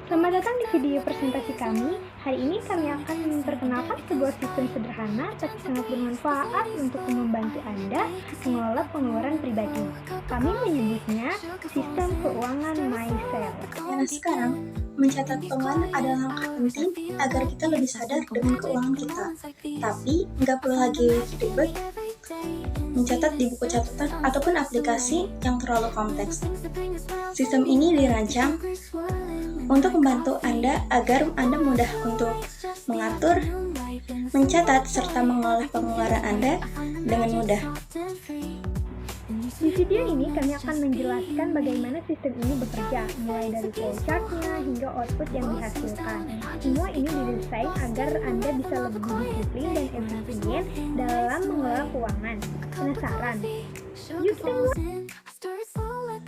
Selamat datang di video presentasi kami. Hari ini kami akan memperkenalkan sebuah sistem sederhana tapi sangat bermanfaat untuk membantu Anda mengelola pengeluaran pribadi. Kami menyebutnya sistem keuangan MySell. Nah sekarang, mencatat pengeluaran adalah langkah penting agar kita lebih sadar dengan keuangan kita. Tapi, nggak perlu lagi ribet mencatat di buku catatan ataupun aplikasi yang terlalu kompleks. Sistem ini dirancang untuk membantu Anda agar Anda mudah untuk mengatur, mencatat, serta mengelola pengeluaran Anda dengan mudah. Di video ini kami akan menjelaskan bagaimana sistem ini bekerja, mulai dari flowchart-nya hingga output yang dihasilkan. Semua ini didesain agar Anda bisa lebih disiplin dan efisien dalam mengelola keuangan. Penasaran? Yuk kita mulai!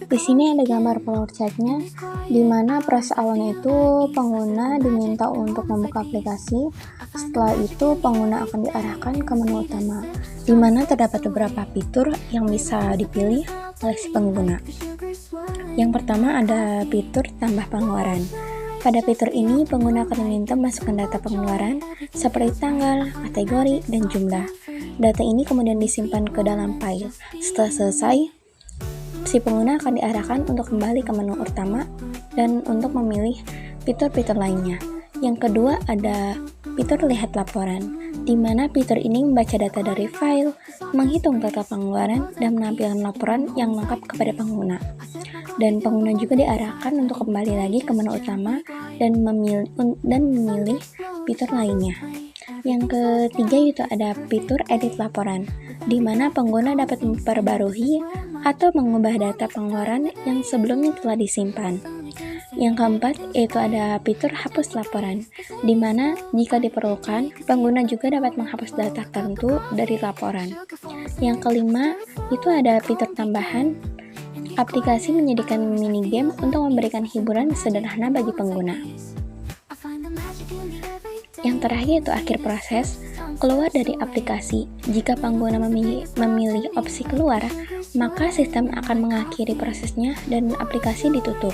Di sini ada gambar flowchart-nya, di mana proses awalnya itu pengguna diminta untuk membuka aplikasi. Setelah itu pengguna akan diarahkan ke menu utama, di mana terdapat beberapa fitur yang bisa dipilih oleh si pengguna. Yang pertama ada fitur tambah pengeluaran. Pada fitur ini pengguna akan diminta masukkan data pengeluaran seperti tanggal, kategori, dan jumlah. Data ini kemudian disimpan ke dalam file. Setelah selesai, si pengguna akan diarahkan untuk kembali ke menu utama dan untuk memilih fitur-fitur lainnya. Yang kedua ada fitur lihat laporan, di mana fitur ini membaca data dari file, menghitung total pengeluaran, dan menampilkan laporan yang lengkap kepada pengguna. Dan pengguna juga diarahkan untuk kembali lagi ke menu utama dan memilih fitur lainnya. Yang ketiga yaitu ada fitur edit laporan, di mana pengguna dapat memperbarui atau mengubah data pengeluaran yang sebelumnya telah disimpan. Yang keempat yaitu ada fitur hapus laporan, di mana jika diperlukan, pengguna juga dapat menghapus data tertentu dari laporan. Yang kelima itu ada fitur tambahan. Aplikasi menyediakan mini game untuk memberikan hiburan sederhana bagi pengguna. Yang terakhir itu akhir proses, keluar dari aplikasi. Jika pengguna memilih opsi keluar, maka sistem akan mengakhiri prosesnya dan aplikasi ditutup.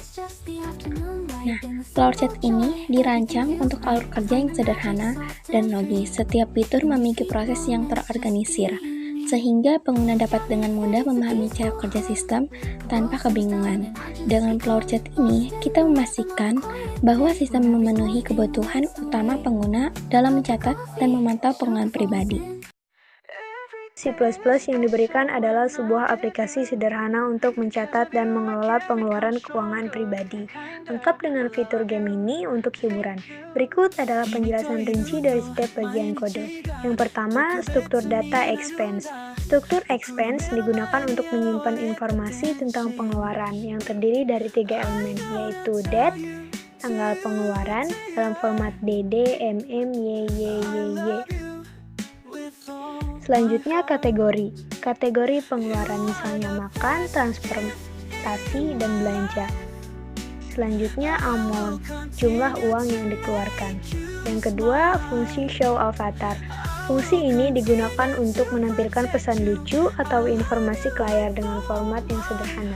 Nah, flowchart ini dirancang untuk alur kerja yang sederhana dan logis. Setiap fitur memiliki proses yang terorganisir, sehingga pengguna dapat dengan mudah memahami cara kerja sistem tanpa kebingungan. Dengan flowchart ini, kita memastikan bahwa sistem memenuhi kebutuhan utama pengguna dalam mencatat dan memantau pengeluaran pribadi. C++ yang diberikan adalah sebuah aplikasi sederhana untuk mencatat dan mengelola pengeluaran keuangan pribadi, lengkap dengan fitur game ini untuk hiburan. Berikut adalah penjelasan rinci dari setiap bagian kode. Yang pertama, struktur data expense. Struktur expense digunakan untuk menyimpan informasi tentang pengeluaran yang terdiri dari 3 elemen, yaitu date, tanggal pengeluaran, dalam format DD, MM, YYYY. Selanjutnya kategori. Kategori pengeluaran misalnya makan, transportasi, dan belanja. Selanjutnya amount, jumlah uang yang dikeluarkan. Yang kedua, fungsi show avatar. Fungsi ini digunakan untuk menampilkan pesan lucu atau informasi ke layar dengan format yang sederhana.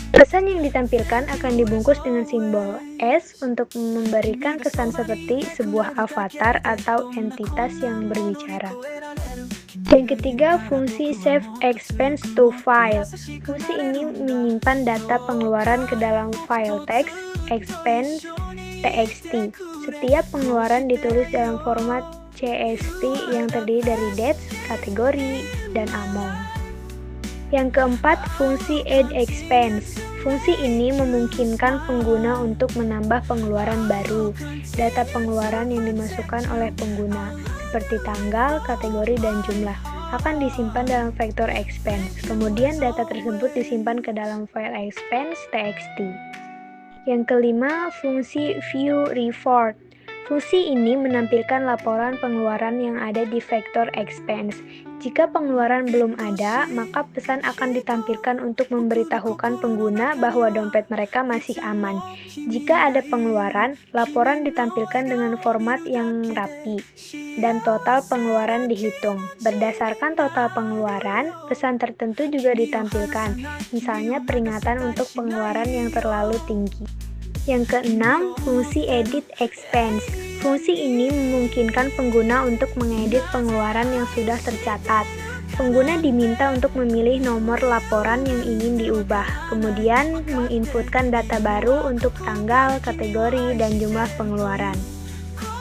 Pesan yang ditampilkan akan dibungkus dengan simbol S untuk memberikan kesan seperti sebuah avatar atau entitas yang berbicara. Yang ketiga, fungsi save expense to file. Fungsi ini menyimpan data pengeluaran ke dalam file teks expense txt. Setiap pengeluaran ditulis dalam format CSV yang terdiri dari dates, kategori, dan amount. Yang keempat, fungsi add expense. Fungsi ini memungkinkan pengguna untuk menambah pengeluaran baru. Data pengeluaran yang dimasukkan oleh pengguna, seperti tanggal, kategori, dan jumlah, akan disimpan dalam vektor expense. Kemudian data tersebut disimpan ke dalam file expense txt. Yang kelima, fungsi view report. Fungsi ini menampilkan laporan pengeluaran yang ada di vektor expense. Jika pengeluaran belum ada, maka pesan akan ditampilkan untuk memberitahukan pengguna bahwa dompet mereka masih aman. Jika ada pengeluaran, laporan ditampilkan dengan format yang rapi, dan total pengeluaran dihitung. Berdasarkan total pengeluaran, pesan tertentu juga ditampilkan, misalnya peringatan untuk pengeluaran yang terlalu tinggi. Yang keenam, fungsi edit expense. Fungsi ini memungkinkan pengguna untuk mengedit pengeluaran yang sudah tercatat. Pengguna diminta untuk memilih nomor laporan yang ingin diubah, kemudian menginputkan data baru untuk tanggal, kategori, dan jumlah pengeluaran.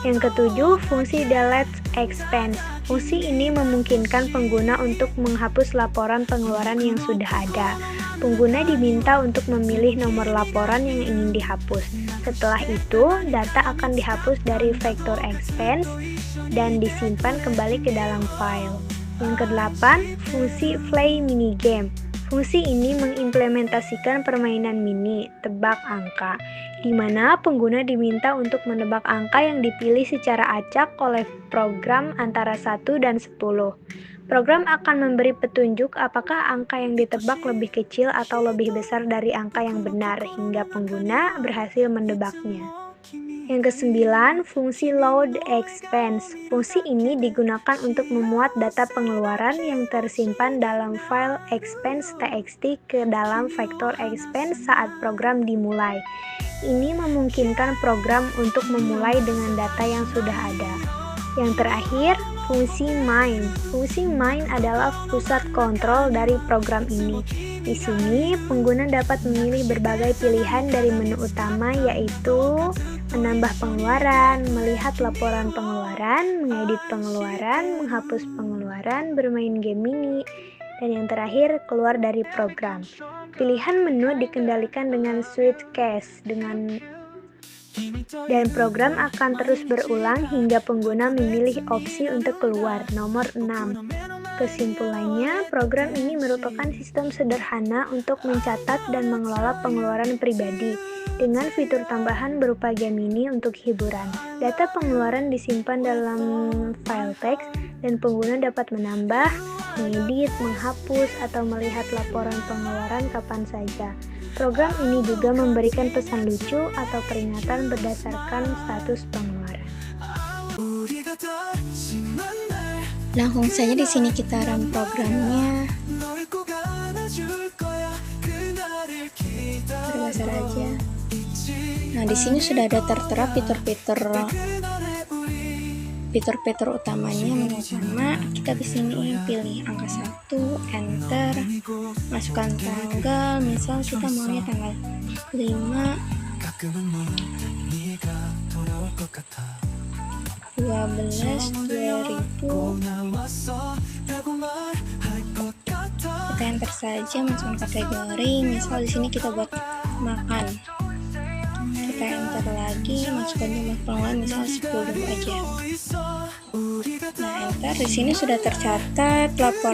Yang ketujuh, fungsi delete expense. Fungsi ini memungkinkan pengguna untuk menghapus laporan pengeluaran yang sudah ada. Pengguna diminta untuk memilih nomor laporan yang ingin dihapus. Setelah itu, data akan dihapus dari vektor expense dan disimpan kembali ke dalam file. Yang kedelapan, fungsi play mini game. Fungsi ini mengimplementasikan permainan mini, tebak angka, di mana pengguna diminta untuk menebak angka yang dipilih secara acak oleh program antara 1 dan 10. Program akan memberi petunjuk apakah angka yang ditebak lebih kecil atau lebih besar dari angka yang benar, hingga pengguna berhasil mendebaknya. Yang kesembilan, fungsi load expense. Fungsi ini digunakan untuk memuat data pengeluaran yang tersimpan dalam file expense.txt ke dalam vektor expense saat program dimulai. Ini memungkinkan program untuk memulai dengan data yang sudah ada. Yang terakhir, fungsi main. Fungsi main adalah pusat kontrol dari program ini. Di sini, pengguna dapat memilih berbagai pilihan dari menu utama, yaitu menambah pengeluaran, melihat laporan pengeluaran, mengedit pengeluaran, menghapus pengeluaran, bermain game mini, dan yang terakhir, keluar dari program. Pilihan menu dikendalikan dengan switch case, dan program akan terus berulang hingga pengguna memilih opsi untuk keluar. Nomor 6. Kesimpulannya, program ini merupakan sistem sederhana untuk mencatat dan mengelola pengeluaran pribadi dengan fitur tambahan berupa game mini untuk hiburan. Data pengeluaran disimpan dalam file teks dan pengguna dapat menambah, mengedit, menghapus, atau melihat laporan pengeluaran kapan saja. Program ini juga memberikan pesan lucu atau peringatan berdasarkan status pengeluaran. Langsung saja di sini kita run programnya. Terbesar aja. Nah, di sini sudah ada tertera fitur-fitur utamanya. Menu utama, kita di sini pilih angka 1, enter, masukkan tanggal, misal kita maunya tanggal 5 12/2000. Kita enter saja, masukkan kategori, misal di sini kita buat makan. Kita enter lagi, masukkan jumlah pengeluaran, misal 10.000 aja. Nah, enter. Di sini sudah tercatat data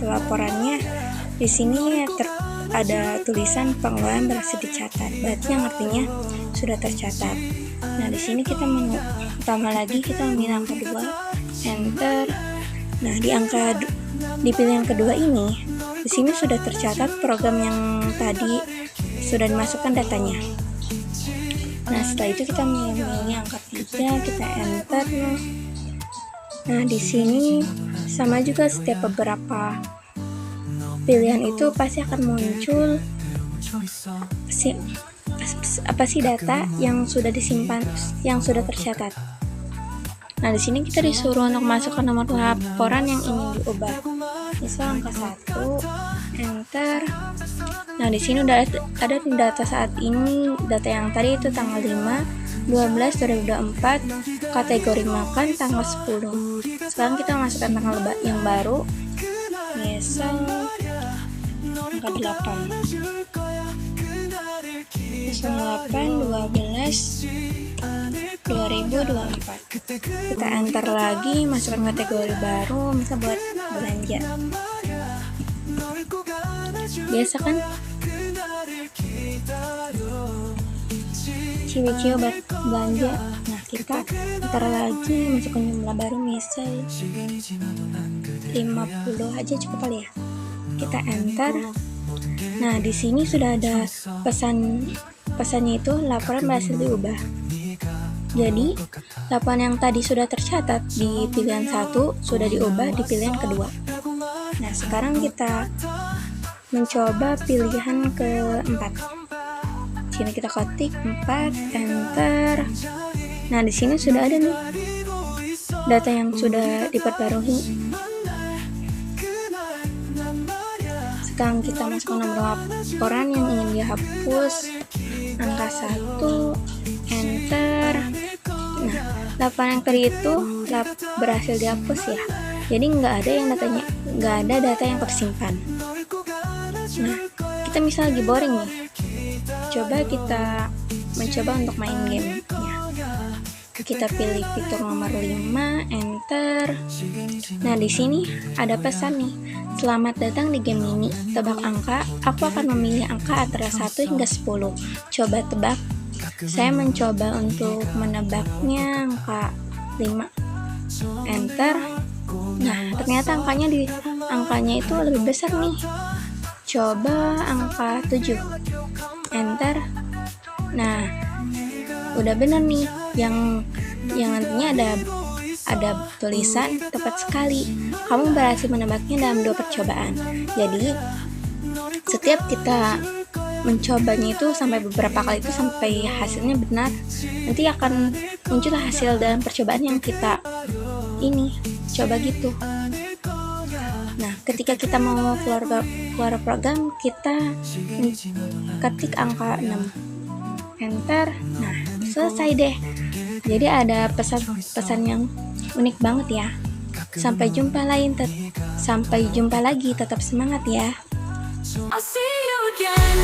laporannya. Di sini ada tulisan pengeluaran berhasil dicatat. Berarti yang artinya sudah tercatat. Nah, di sini kita tambah lagi, kita memilih angka 2, enter. Nah, di pilihan kedua ini, di sini sudah tercatat program yang tadi sudah dimasukkan datanya. Nah, setelah itu kita memilih angka 3, kita enter. Nah, di sini sama juga, setiap beberapa pilihan itu pasti akan muncul apa sih data yang sudah disimpan, yang sudah tercatat. Nah, di sini kita disuruh untuk masukkan nomor laporan yang ingin diubah. Misal angka 1, enter. Nah, di sini udah ada data saat ini. Data yang tadi itu tanggal 5/12/2024, kategori makan tanggal 10. Sekarang kita masukkan tanggal yang baru, misal angka 8. 08/12/2024. Kita enter lagi, masukkan kategori baru, misal buat belanja. Biasa kan? Ciwi-ciwi buat belanja. Nah, kita ntar lagi masukkan jumlah baru, misal 50 aja cukup kali ya. Kita enter. Nah, di sini sudah ada pesannya itu laporan berhasil diubah. Jadi, laporan yang tadi sudah tercatat di pilihan 1 sudah diubah di pilihan kedua. Nah, sekarang kita mencoba pilihan keempat. Sini kita ketik 4, enter. Nah, di sini sudah ada nih data yang sudah diperbarui. Sekarang kita masukkan nomor laporan yang ingin dihapus, angka 1, enter. Nah, laporan yang tadi itu berhasil dihapus ya. Jadi nggak ada data yang tersimpan. Nah, kita misal lagi boring nih. Coba kita mencoba untuk main game. Kita pilih fitur nomor 5, enter. Nah, di sini ada pesan nih. Selamat datang di game ini. Tebak angka. Aku akan memilih angka antara 1 hingga 10. Coba tebak. Saya mencoba untuk menebaknya angka 5. Enter. Nah, ternyata angkanya itu lebih besar nih. Coba angka 7. Enter. Nah, udah bener nih. Yang nantinya ada tulisan tepat sekali. Kamu berhasil menebaknya dalam 2 percobaan. Jadi, setiap kita mencobanya itu sampai beberapa kali itu sampai hasilnya benar, nanti akan muncul hasil dalam percobaan yang kita coba gitu. Nah, ketika kita mau keluar program, kita ketik angka 6, enter. Nah, selesai deh. Jadi ada pesan yang unik banget ya. Sampai jumpa lagi, tetap semangat ya. I'll see you again.